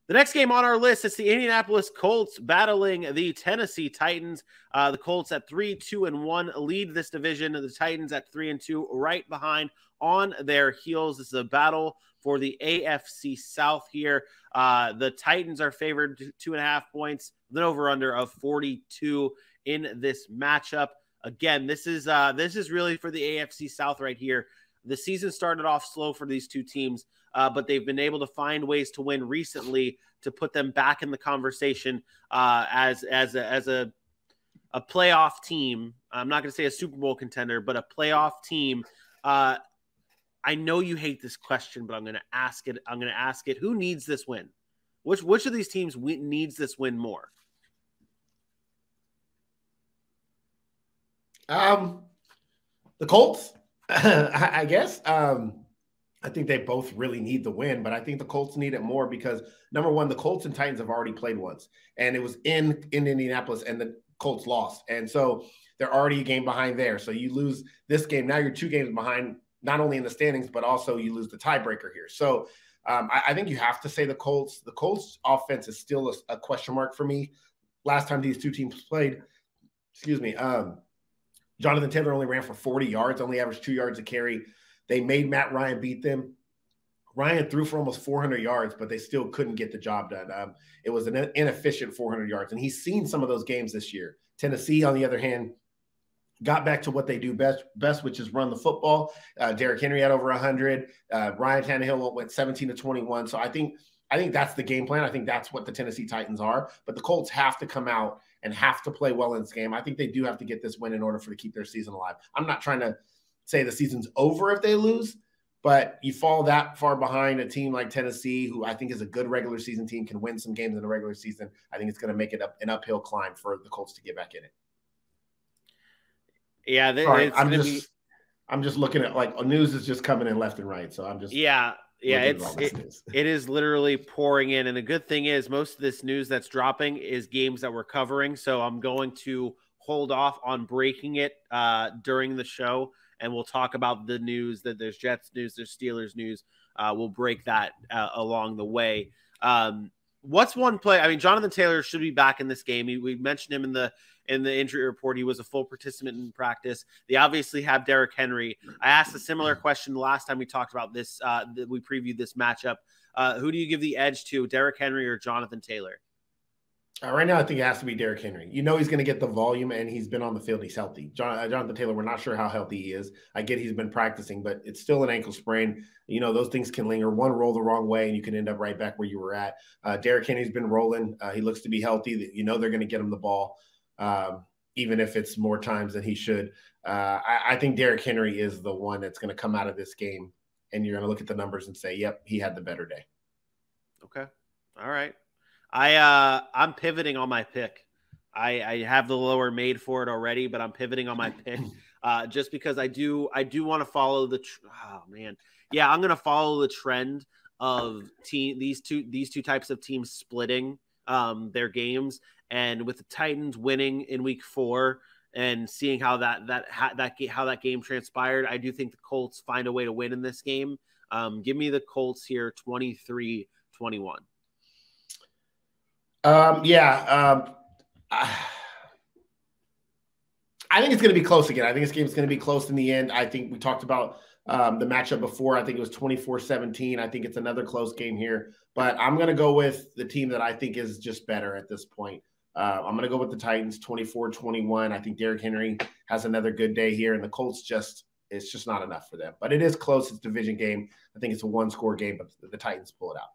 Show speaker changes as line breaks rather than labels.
The next game on our list is the Indianapolis Colts battling the Tennessee Titans. The Colts at 3-2-1 lead this division. The Titans at 3-2, right behind on their heels. This is a battle for the AFC South here. The Titans are favored 2.5 points, the over/under of 42 in this matchup. Again, this is really for the AFC South right here. The season started off slow for these two teams, but they've been able to find ways to win recently to put them back in the conversation as a playoff team. I'm not going to say a Super Bowl contender, but a playoff team. I know you hate this question, but I'm going to ask it. Who needs this win? Which of these teams needs this win more?
The Colts, I guess. I think they both really need the win, but I think the Colts need it more because, number one, the Colts and Titans have already played once, and it was in Indianapolis, and the Colts lost. And so they're already a game behind there. So you lose this game. Now you're 2 games behind, not only in the standings, but also you lose the tiebreaker here. So I think you have to say the Colts. The Colts offense is still a question mark for me. Last time these two teams played, Jonathan Taylor only ran for 40 yards, only averaged 2 yards a carry. They made Matt Ryan beat them. Ryan threw for almost 400 yards, but they still couldn't get the job done. It was an inefficient 400 yards, and he's seen some of those games this year. Tennessee, on the other hand, got back to what they do best, which is run the football. Derrick Henry had over 100. Ryan Tannehill went 17-21. So I think that's the game plan. I think that's what the Tennessee Titans are. But the Colts have to come out and have to play well in this game. I think they do have to get this win in order to keep their season alive. I'm not trying to say the season's over if they lose, but you fall that far behind a team like Tennessee, who I think is a good regular season team, can win some games in the regular season. I think it's going to make it an uphill climb for the Colts to get back in it.
Yeah,
I'm just looking at, like, news is just coming in left and right, so I'm just
it is literally pouring in, and the good thing is most of this news that's dropping is games that we're covering, so I'm going to hold off on breaking it during the show, and we'll talk about the news. That there's Jets news, there's Steelers news. We'll break that along the way. What's one play? I mean, Jonathan Taylor should be back in this game. We mentioned him in the injury report. He was a full participant in practice. They obviously have Derrick Henry. I asked a similar question last time we talked about this. We previewed this matchup. Who do you give the edge to, Derrick Henry or Jonathan Taylor?
Right now, I think it has to be Derrick Henry. You know he's going to get the volume, and he's been on the field. He's healthy. Jonathan Taylor, we're not sure how healthy he is. I get he's been practicing, but it's still an ankle sprain. You know, those things can linger. One roll the wrong way, and you can end up right back where you were at. Derrick Henry's been rolling. He looks to be healthy. You know they're going to get him the ball, even if it's more times than he should. I think Derrick Henry is the one that's going to come out of this game, and you're going to look at the numbers and say, yep, he had the better day.
Okay. All right. I'm pivoting on my pick. I have the lower made for it already, but I'm pivoting on my pick just because I do want to follow I'm going to follow the trend of these two types of teams splitting their games, and with the Titans winning in week 4 and seeing how that game transpired, I do think the Colts find a way to win in this game. Give me the Colts here, 23-21.
I think it's going to be close again. I think this game is going to be close in the end. I think we talked about the matchup before. I think it was 24-17. I think it's another close game here, but I'm going to go with the team that I think is just better at this point. I'm going to go with the Titans, 24-21. I think Derrick Henry has another good day here, and the Colts it's just not enough for them. But it is close. It's a division game. I think it's a 1-score game, but the Titans pull it out.